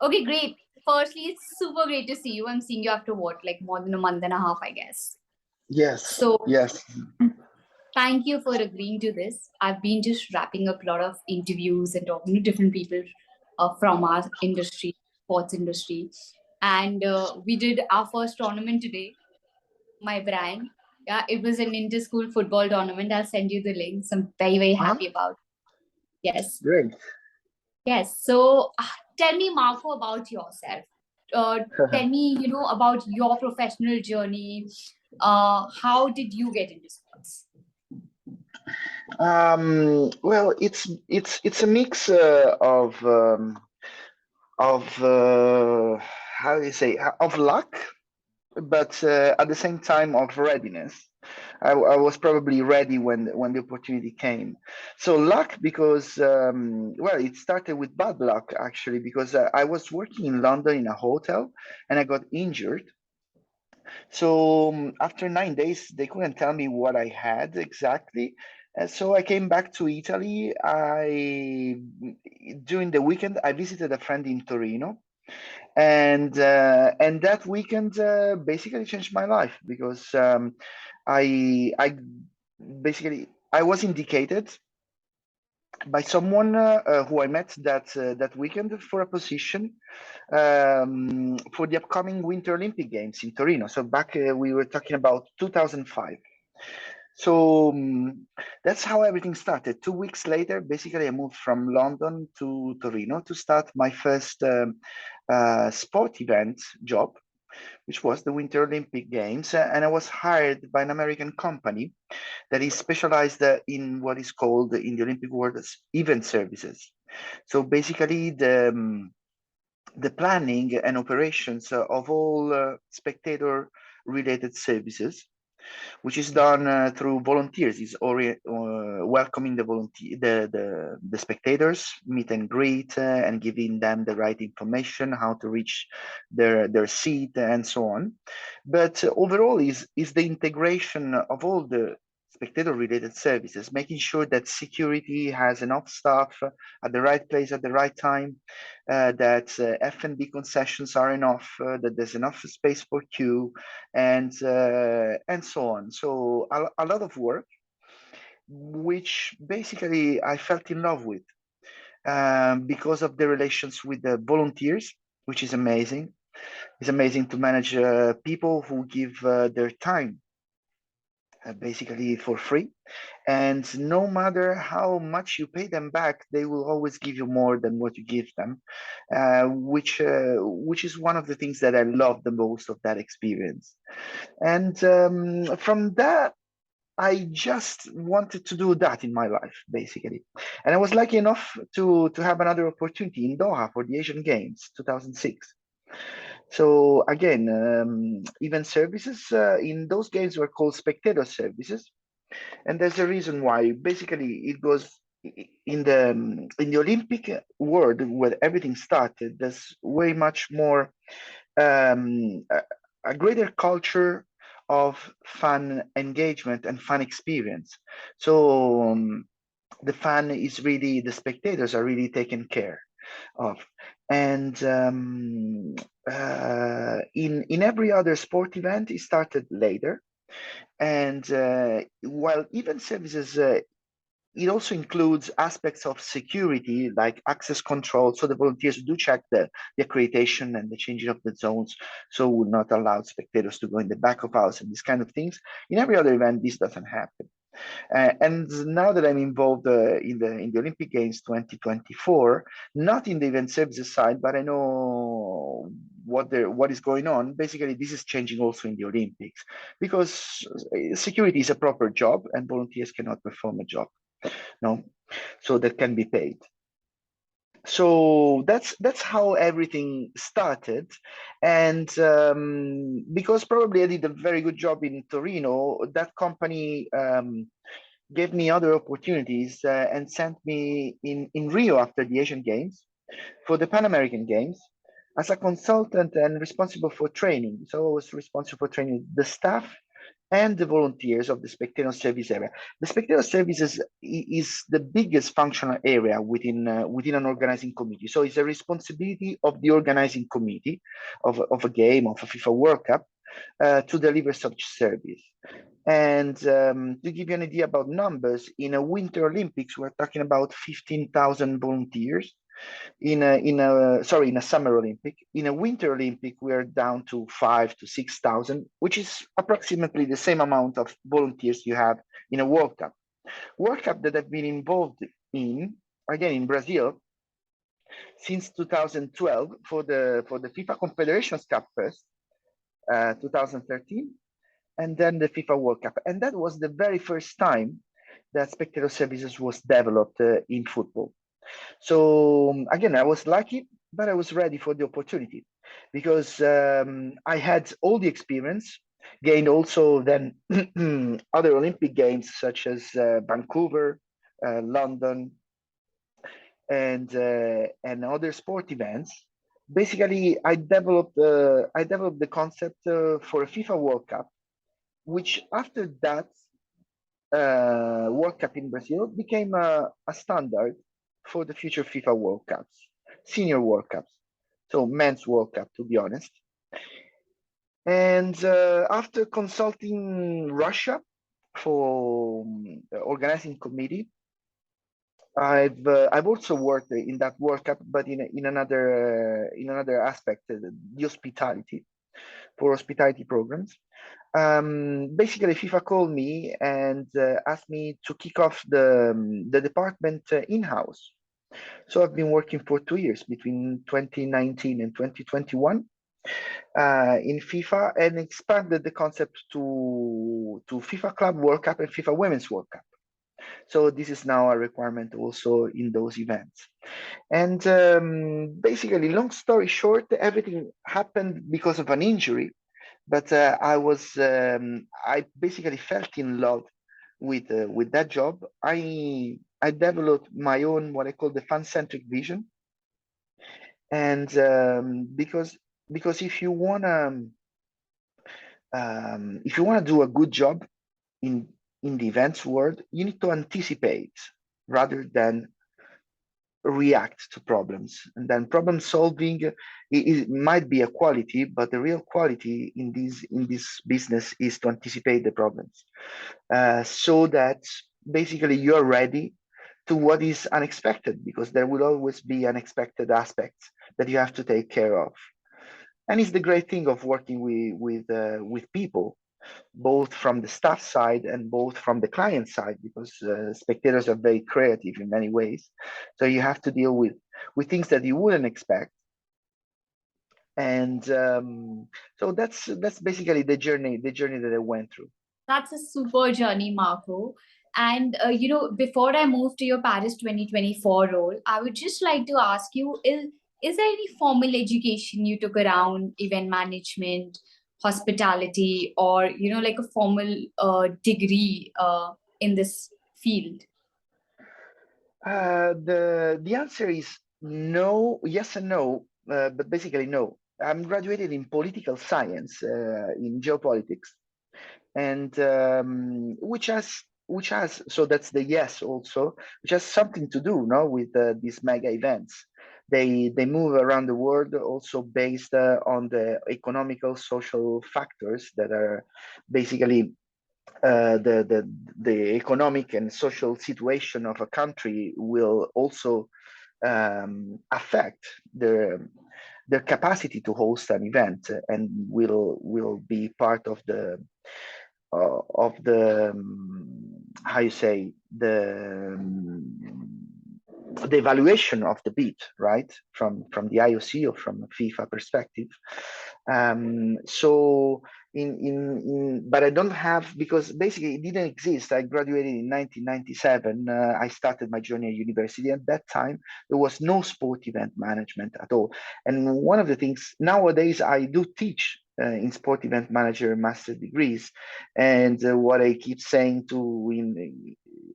Okay, great. Firstly, it's super great to see you. I'm seeing you after what, like more than a month and a half, I guess. Yes, So, yes. thank you for agreeing to this. I've been just wrapping up a lot of interviews and talking to different people from our industry, sports industry. And we did our first tournament today, my brand. Yeah, it was an inter-school football tournament. I'll send you the links. I'm very, very Uh-huh. happy about it. Yes. Great. Yes. So tell me, Marco, about yourself. Tell me, about your professional journey. How did you get into sports? Well, it's a mix of how do you say, of luck, but at the same time of readiness. I was probably ready when the opportunity came. So luck because well, it started with bad luck actually because I was working in London in a hotel and I got injured. So after 9 days, they couldn't tell me what I had exactly. And so I came back to Italy. I During the weekend I visited a friend in Torino, and that weekend basically changed my life because I basically I was indicated by someone who I met that weekend for a position for the upcoming Winter Olympic Games in Torino. So back we were talking about 2005. So that's how everything started. 2 weeks later, basically, I moved from London to Torino to start my first sport event job, which was the Winter Olympic Games. And I was hired by an American company that is specialized in what is called in the Olympic world as event services. So basically, the planning and operations of all spectator related services, which is done through volunteers, is welcoming the spectators, meet and greet, and giving them the right information, how to reach their seat, and so on. But overall, is the integration of all the spectator related services, making sure that security has enough staff at the right place at the right time, that F&B concessions are enough, that there's enough space for queue, and so on. So a lot of work, which basically I felt in love with because of the relations with the volunteers, which is amazing. It's amazing to manage people who give their time basically for free, and no matter how much you pay them back, they will always give you more than what you give them, which is one of the things that I love the most of that experience. And from that, I just wanted to do that in my life, basically. And I was lucky enough to have another opportunity in Doha for the Asian Games 2006. So again, event services in those games were called spectator services, and there's a reason why. Basically, it goes in the Olympic world where everything started. There's way much more a, a greater culture of fan engagement and fan experience. So the fan is really, the spectators are really taken care of. And in every other sport event, it started later. And while event services, it also includes aspects of security like access control. So the volunteers do check the accreditation and the changing of the zones. So will not allow spectators to go in the back of house and these kind of things. In every other event, this doesn't happen. And now that I'm involved in the Olympic Games 2024, not in the event services side, but I know what is going on. Basically, this is changing also in the Olympics because security is a proper job, and volunteers cannot perform a job, no, so that can be paid. So that's how everything started, and because probably I did a very good job in Torino, that company gave me other opportunities and sent me in Rio after the Asian Games for the Pan American Games as a consultant and responsible for training. So I was responsible for training the staff and the volunteers of the spectator service area. The spectator services is the biggest functional area within an organizing committee. So it's a responsibility of the organizing committee of a game, of a FIFA World Cup, to deliver such service. And to give you an idea about numbers, in a Winter Olympics, we're talking about 15,000 volunteers. In a Summer Olympic. In a Winter Olympic, we are down to 5 to 6,000, which is approximately the same amount of volunteers you have in a World Cup. World Cup that I've been involved in, again in Brazil, since 2012 for the FIFA Confederations Cup first, 2013, and then the FIFA World Cup. And that was the very first time that spectator services was developed in football. So again, I was lucky, but I was ready for the opportunity because I had all the experience, gained also then other Olympic games such as Vancouver, London, and other sport events. Basically, I developed the concept for a FIFA World Cup, which after that World Cup in Brazil became a standard for the future FIFA World Cups, senior World Cups, so men's World Cup, to be honest. And after consulting Russia for the organizing committee, I've also worked in that World Cup, but in another aspect, the hospitality for hospitality programs. Basically, FIFA called me and asked me to kick off the department in-house. So I've been working for 2 years between 2019 and 2021 in FIFA and expanded the concept to FIFA Club World Cup and FIFA Women's World Cup. So this is now a requirement also in those events. And basically, long story short, everything happened because of an injury, but I basically felt in love with that job. I developed my own what I call the Fan Centric Vision, and because if you wanna do a good job in the events world, you need to anticipate rather than react to problems. And then problem solving it might be a quality, but the real quality in this business is to anticipate the problems, so that basically you're ready to what is unexpected, because there will always be unexpected aspects that you have to take care of. And it's the great thing of working with people, both from the staff side and both from the client side, because spectators are very creative in many ways. So you have to deal with things that you wouldn't expect. And so that's basically the journey that I went through. That's a super journey, Marco. And before I move to your Paris 2024 role, I would just like to ask you: is there any formal education you took around event management, hospitality, or like a formal degree in this field? The answer is no, yes and no, but basically no. I'm graduated in political science, in geopolitics, and which has so that's the yes also, which has something to do no with these mega events. They move around the world also based on the economical social factors that are basically the economic and social situation of a country will also affect their capacity to host an event, and will be part of the how you say the evaluation of the bid, right, from the IOC or from a FIFA perspective. So but I don't have, because basically it didn't exist. I graduated in 1997. I started my journey at university. At that time, there was no sport event management at all. And one of the things nowadays, I do teach in sport event manager master degrees, and what I keep saying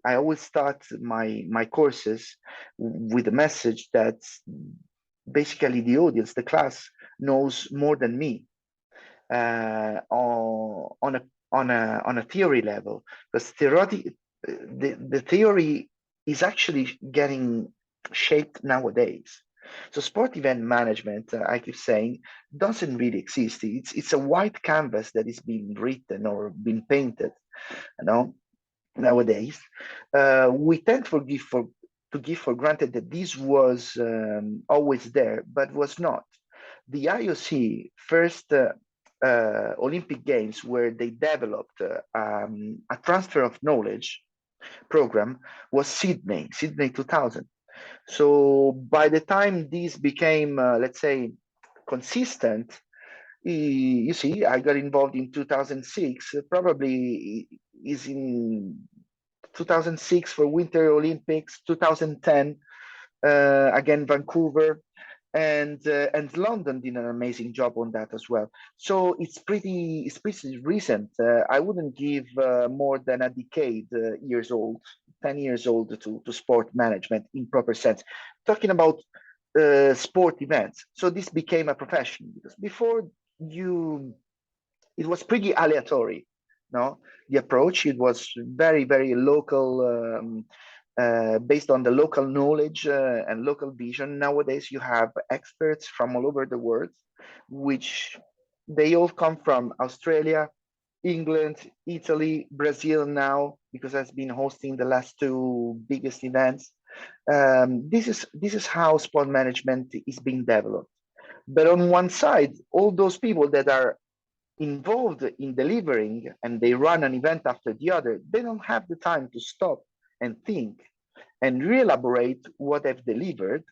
I always start my courses with a message that basically the audience, the class, knows more than me on on a theory level, because the theory is actually getting shaped nowadays. So sport event management, I keep saying, doesn't really exist. It's a white canvas that is being written or being painted, you know, nowadays. We tend to give for granted that this was always there, but was not. The IOC first Olympic Games, where they developed a transfer of knowledge program, was Sydney 2000. So by the time these became, let's say, consistent, you see, I got involved in 2006. Probably is in 2006 for Winter Olympics, 2010 again Vancouver, and London did an amazing job on that as well. So it's pretty recent. I wouldn't give more than a decade years old, 10 years old to sport management in proper sense. Talking about sport events, so this became a profession because before you it was pretty aleatory. No, the approach, it was very local, based on the local knowledge and local vision. Nowadays, you have experts from all over the world, which they all come from Australia, England, Italy, Brazil now, because has been hosting the last two biggest events. This is how sport management is being developed. But on one side, all those people that are involved in delivering and they run an event after the other, they don't have the time to stop and think and re-elaborate what they've delivered,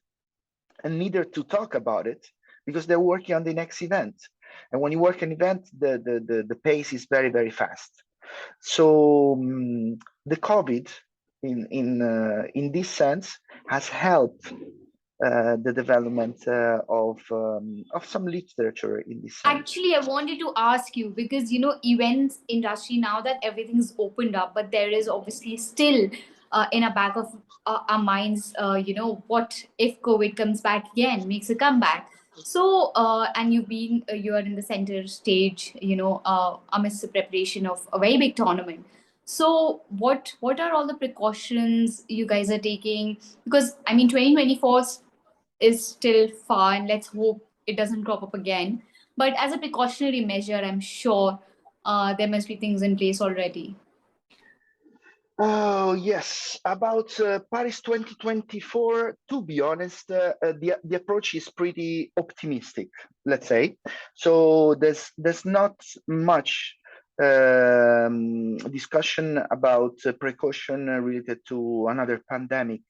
and neither to talk about it because they're working on the next event. And when you work an event, the pace is very fast. So the COVID, in this sense, has helped the development of some literature in this sense. Actually, I wanted to ask you because events industry, now that everything's opened up, but there is obviously still in a back of our minds, what if COVID comes back again, makes a comeback. So, and you are in the center stage, amidst the preparation of a very big tournament. So, what are all the precautions you guys are taking? Because I mean, 2024 is still far, and let's hope it doesn't crop up again. But as a precautionary measure, I'm sure there must be things in place already. Oh, yes. About Paris 2024, to be honest, the approach is pretty optimistic, let's say. So there's not much discussion about precaution related to another pandemic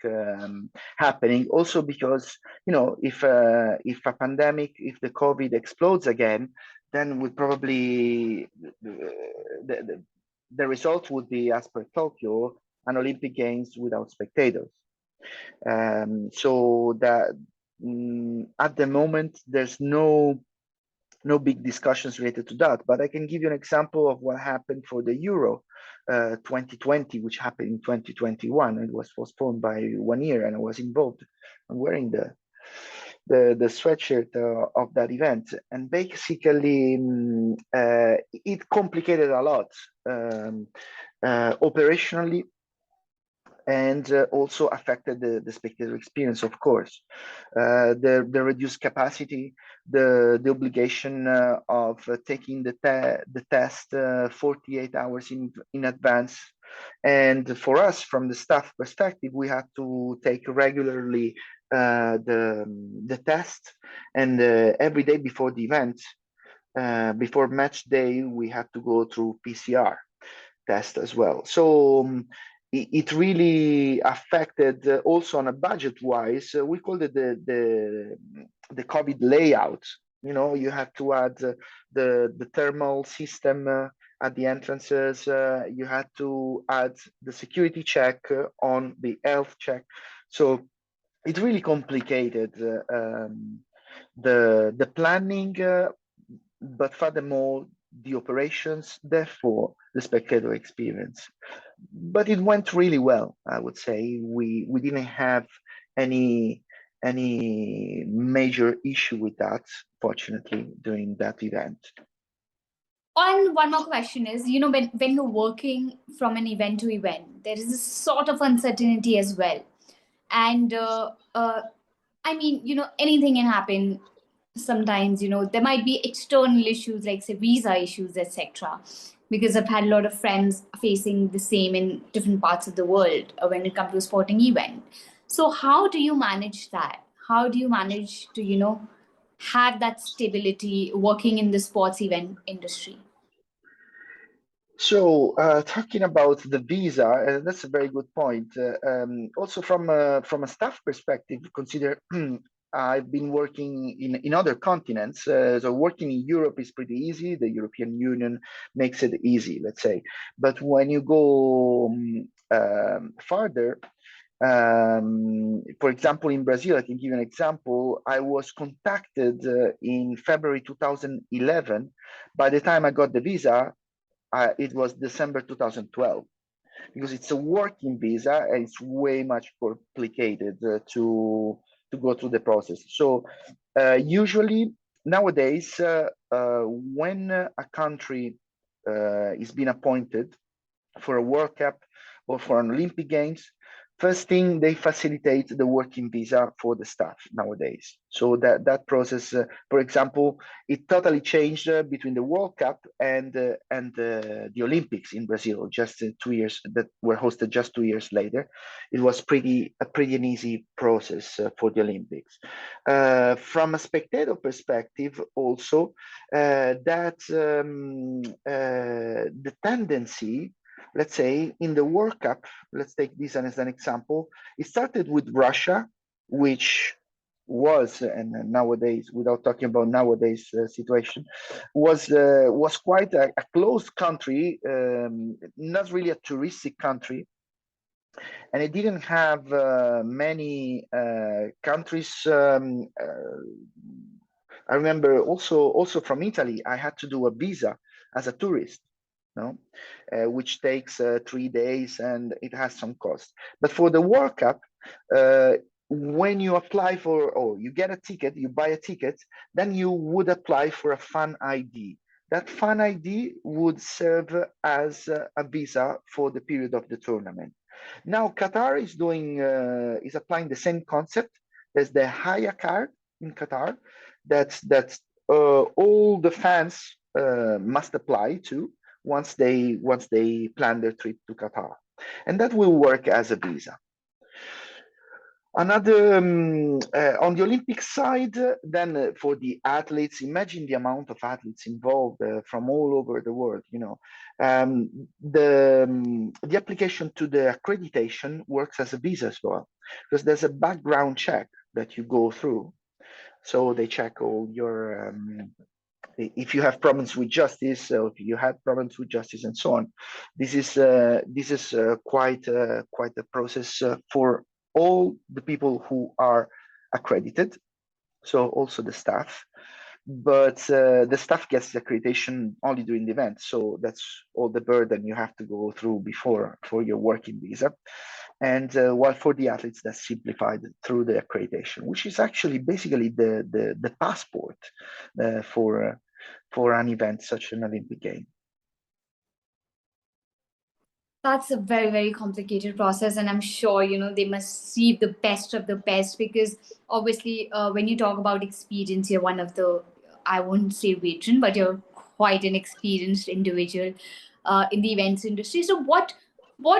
happening. Also because, if a pandemic, if the COVID explodes again, then we probably the result would be, as per Tokyo, an Olympic Games without spectators. So that at the moment there's no big discussions related to that. But I can give you an example of what happened for the Euro 2020, which happened in 2021. It was postponed by 1 year, and I was involved. I'm wearing the sweatshirt of that event, and basically it complicated a lot operationally, and also affected the spectator experience, of course. The reduced capacity, the obligation of taking the test 48 hours in advance. And for us, from the staff perspective, we had to take regularly the test, and every day before the event, before match day, we had to go through PCR test as well. So it really affected also on a budget wise. We called it the COVID layout. You had to add the thermal system at the entrances. You had to add the security check on the health check. So it really complicated the planning, but furthermore the operations, therefore the spectator experience. But it went really well, I would say. We didn't have any major issue with that, fortunately, during that event. And one more question is, when you're working from an event to event, there is a sort of uncertainty as well. And I mean, anything can happen. Sometimes, there might be external issues like, say, visa issues, etc. Because I've had a lot of friends facing the same in different parts of the world when it comes to a sporting event. So how do you manage that? How do you manage to, have that stability working in the sports event industry? So, talking about the visa, that's a very good point. Also, from a staff perspective, consider I've been working in other continents. So, working in Europe is pretty easy. The European Union makes it easy, let's say. But when you go farther, for example, in Brazil, I can give you an example. I was contacted in February 2011. By the time I got the visa, it was December 2012, because it's a working visa and it's way much complicated to go through the process. So usually nowadays, when a country is being appointed for a World Cup or for an Olympic Games, first thing they facilitate the working visa for the staff nowadays. So that process, for example, it totally changed between the World Cup and the Olympics in Brazil, just 2 years that were hosted just 2 years later. It was pretty an easy process for the Olympics. From a spectator perspective, also that the tendency, let's say, in the World Cup, let's take this as an example. It started with Russia, which was, and nowadays, without talking about nowadays situation, was quite a closed country, not really a touristic country, and it didn't have many countries. I remember also from Italy, I had to do a visa as a tourist, no, which takes 3 days and it has some cost. But for the World Cup, uh, when you apply for, or you get a ticket, you buy a ticket, then you would apply for a fan ID. That fan ID would serve as a visa for the period of the tournament. Now Qatar is applying the same concept. There's the Haya card in Qatar that all the fans must apply to once they plan their trip to Qatar, and that will work as a visa. Another on the Olympic side, then for the athletes, imagine the amount of athletes involved from all over the world. The application to the accreditation works as a visa as well, because there's a background check that you go through. So they check all your if you have problems with justice, or if you had problems with justice, and so on. This is quite a process for all the people who are accredited, so also the staff. But the staff gets the accreditation only during the event, so that's all the burden you have to go through before for your working visa. And while for the athletes, that's simplified through the accreditation, which is actually basically the passport for an event such an Olympic game. That's a very, very complicated process, and I'm sure they must see the best of the best, because obviously, when you talk about experience, you're one of the, I won't say veteran, but you're quite an experienced individual in the events industry. So, what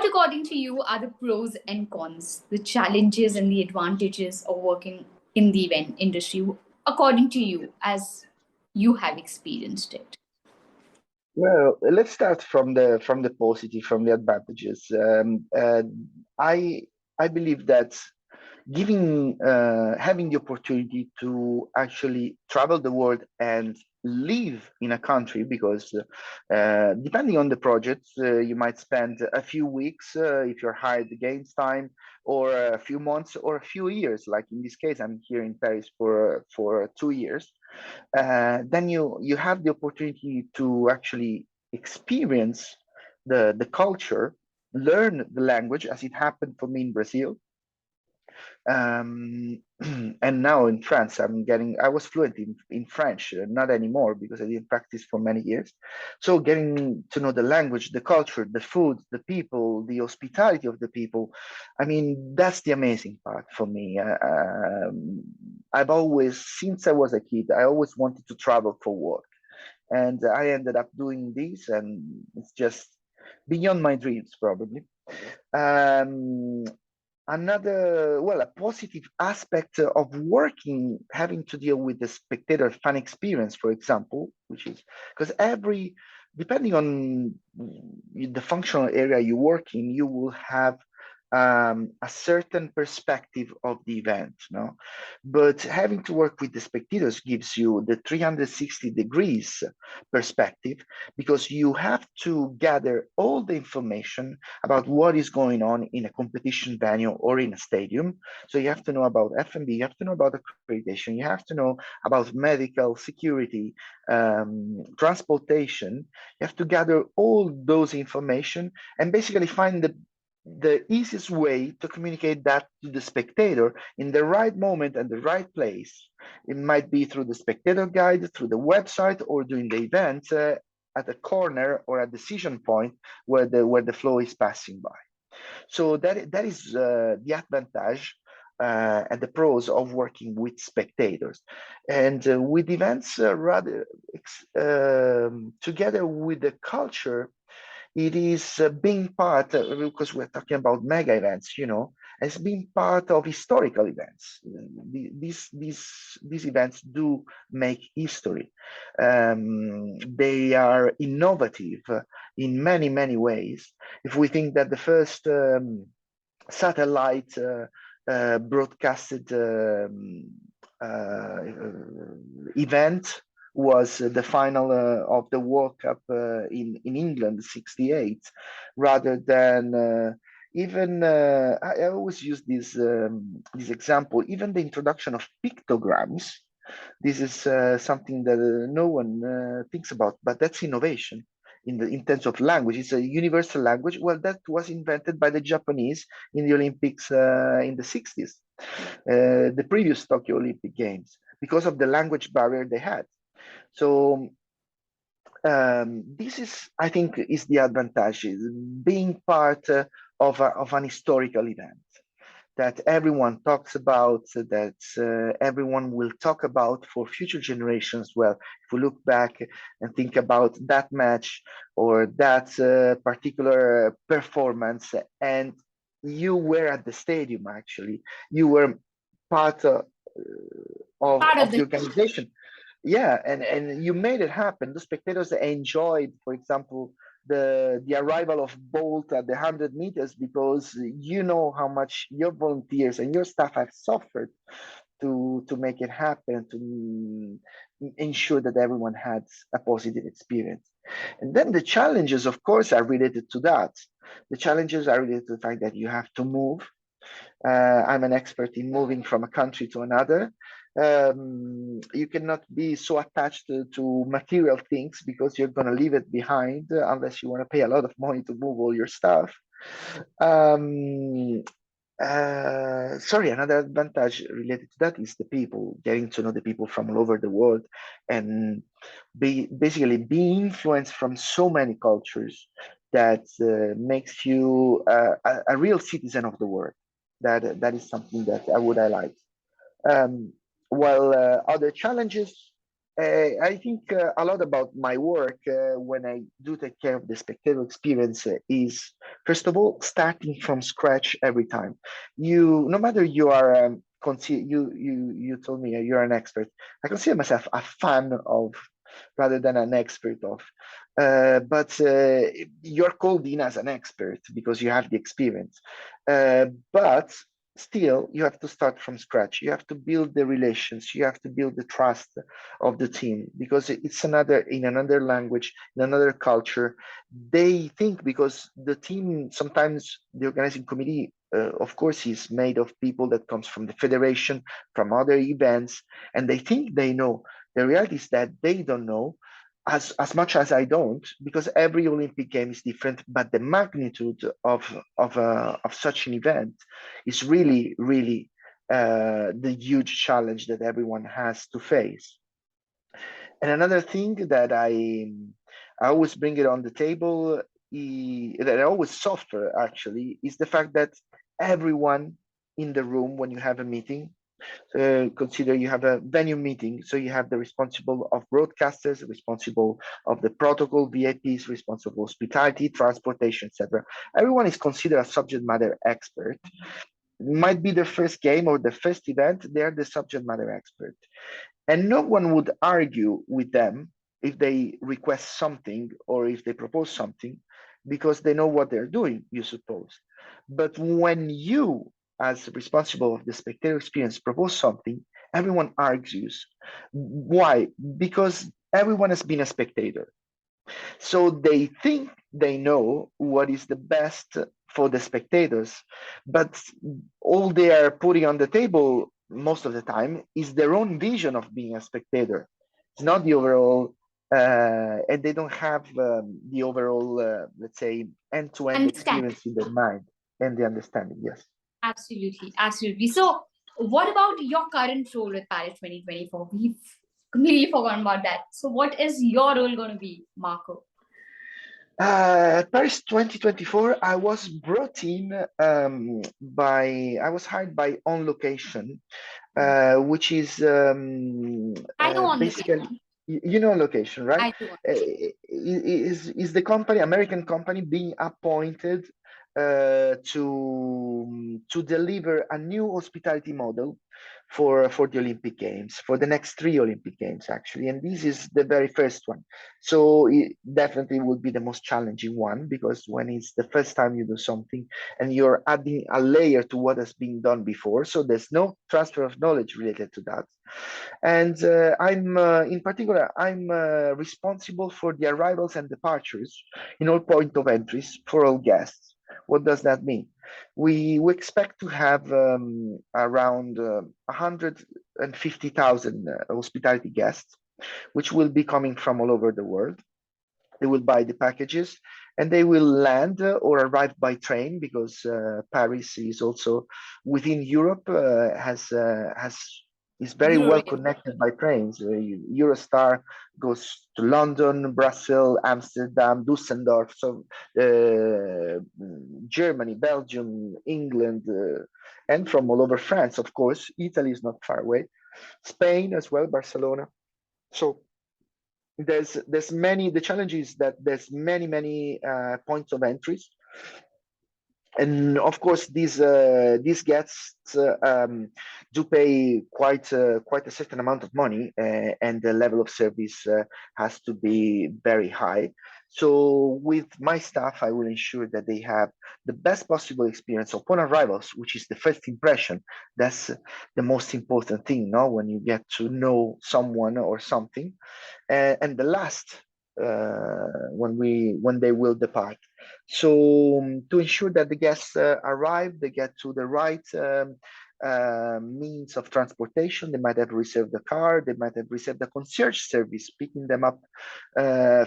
according to you are the pros and cons, the challenges and the advantages of working in the event industry, according to you, as you have experienced it? Well, let's start from the positive, from the advantages. I I believe that having the opportunity to actually travel the world and live in a country, because depending on the project, you might spend a few weeks if you're hired against time, or a few months, or a few years. Like in this case, I'm here in Paris for 2 years. Then you have the opportunity to actually experience the culture, learn the language, as it happened for me in Brazil. Um, and now in France, I was fluent in French, not anymore because I didn't practice for many years. So getting to know the language, the culture, the food, the people, the hospitality of the people, I mean, that's the amazing part for me. I've always, since I was a kid, I always wanted to travel for work. And I ended up doing this, and it's just beyond my dreams, probably. Um, Another, well, a positive aspect of working, having to deal with the spectator fan experience, for example, which is because depending on the functional area you work in, you will have a certain perspective of the event, no? But having to work with the spectators gives you the 360 degrees perspective, because you have to gather all the information about what is going on in a competition venue or in a stadium. So you have to know about F&B, you have to know about accreditation, you have to know about medical security, transportation. You have to gather all those information and basically find the easiest way to communicate that to the spectator in the right moment and the right place. It might be through the spectator guide, through the website, or during the event at a corner or a decision point where the flow is passing by. So that is the advantage and the pros of working with spectators. And with events, together with the culture, it is being part, because we're talking about mega events, as being part of historical events. These events do make history. They are innovative in many, many ways. If we think that the first satellite broadcasted uh, event was the final of the World Cup in England, '68, rather than even I always use this example. Even the introduction of pictograms. This is something that no one thinks about, but that's innovation in terms of language. It's a universal language. Well, that was invented by the Japanese in the Olympics in the '60s, the previous Tokyo Olympic Games, because of the language barrier they had. So this is, I think, is the advantage, is being part of an historical event that everyone talks about, that everyone will talk about for future generations. Well, if we look back and think about that match or that particular performance, and you were at the stadium, actually, you were part Part of of the the organization. Yeah, and you made it happen. The spectators enjoyed, for example, the arrival of Bolt at the 100 meters, because you know how much your volunteers and your staff have suffered to make it happen, to ensure that everyone had a positive experience. And then the challenges, of course, are related to that. The challenges are related to the fact that you have to move. I'm an expert in moving from a country to another. You cannot be so attached to material things, because you're going to leave it behind unless you want to pay a lot of money to move all your stuff. Um, Sorry, another advantage related to that is the people, getting to know the people from all over the world, and basically being influenced from so many cultures, that makes you a real citizen of the world. That is something that I would highlight. Um, while other challenges, I think a lot about my work when I do take care of the spectator experience is, first of all, starting from scratch every time. No matter you are, you told me you're an expert. I consider myself a fan of, rather than an expert of. But you're called in as an expert because you have the experience. But still, you have to start from scratch. You have to build the relations. You have to build the trust of the team, because it's in another language, in another culture. They think, because the team, sometimes the organizing committee, of course, is made of people that comes from the federation, from other events, and they think they know. The reality is that they don't know. as much as I don't, because every Olympic game is different, but the magnitude of such an event is really, really the huge challenge that everyone has to face. And another thing that I always bring it on the table, that I always suffer actually, is the fact that everyone in the room when you have a meeting, consider you have a venue meeting, so you have the responsible of broadcasters, responsible of the protocol, VIPs, responsible hospitality, transportation, etc. Everyone is considered a subject matter expert. Might be their first game or the first event, they're the subject matter expert. And no one would argue with them if they request something or if they propose something, because they know what they're doing, you suppose. But when you, as responsible of the spectator experience, propose something, everyone argues. Why? Because everyone has been a spectator. So they think they know what is the best for the spectators, but all they are putting on the table most of the time is their own vision of being a spectator. It's not the overall, and they don't have the overall, let's say, end-to-end Understand. experience in their mind and the understanding. Yes. Absolutely, absolutely. So, what about your current role with Paris 2024? We've completely forgotten about that. So, what is your role going to be, Marco? Paris 2024, I was brought in I was hired by On Location, which is I know on basically, location. you know Location, right? I do. Is the company, American company, being appointed to deliver a new hospitality model for the Olympic Games, for the next three Olympic Games, actually. And this is the very first one. So it definitely would be the most challenging one, because when it's the first time you do something and you're adding a layer to what has been done before, so there's no transfer of knowledge related to that. And in particular, I'm responsible for the arrivals and departures in all point of entries for all guests. What does that mean? We expect to have around 150,000 hospitality guests, which will be coming from all over the world. They will buy the packages and they will land or arrive by train, because Paris is also within Europe, has is very well Brilliant. connected by trains. Eurostar goes to London, Brussels, Amsterdam, Dusseldorf, so uh, Germany, Belgium, England, and from all over France, of course. Italy is not far away. Spain as well, Barcelona. So there's many, the challenge is that there's many points of entries, and of course these guests do pay quite a certain amount of money, and the level of service has to be very high. So with my staff, I will ensure that they have the best possible experience upon arrivals, which is the first impression. That's the most important thing, no, when you get to know someone or something. And the last, when they will depart. So to ensure that the guests arrive, they get to the right means of transportation. They might have reserved a car. They might have reserved a concierge service, picking them up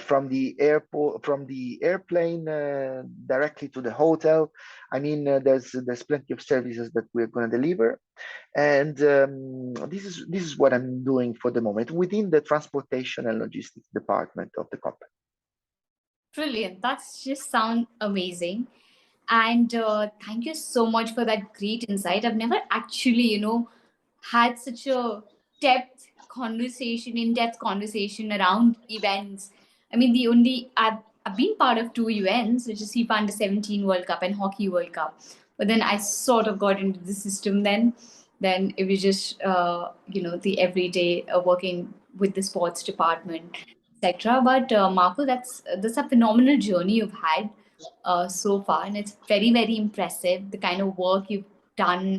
from the airport, from the airplane, directly to the hotel. I mean, there's plenty of services that we're going to deliver, and this is what I'm doing for the moment within the transportation and logistics department of the company. Brilliant. That's just sound amazing. And thank you so much for that great insight. I've never actually, had such a in-depth conversation around events. I mean, I've been part of two events, which is FIFA Under 17 World Cup and Hockey World Cup. But then I sort of got into the system then. Then it was just, the everyday working with the sports department, etc. But Marco, that's a phenomenal journey you've had so far, and it's very, very impressive the kind of work you've done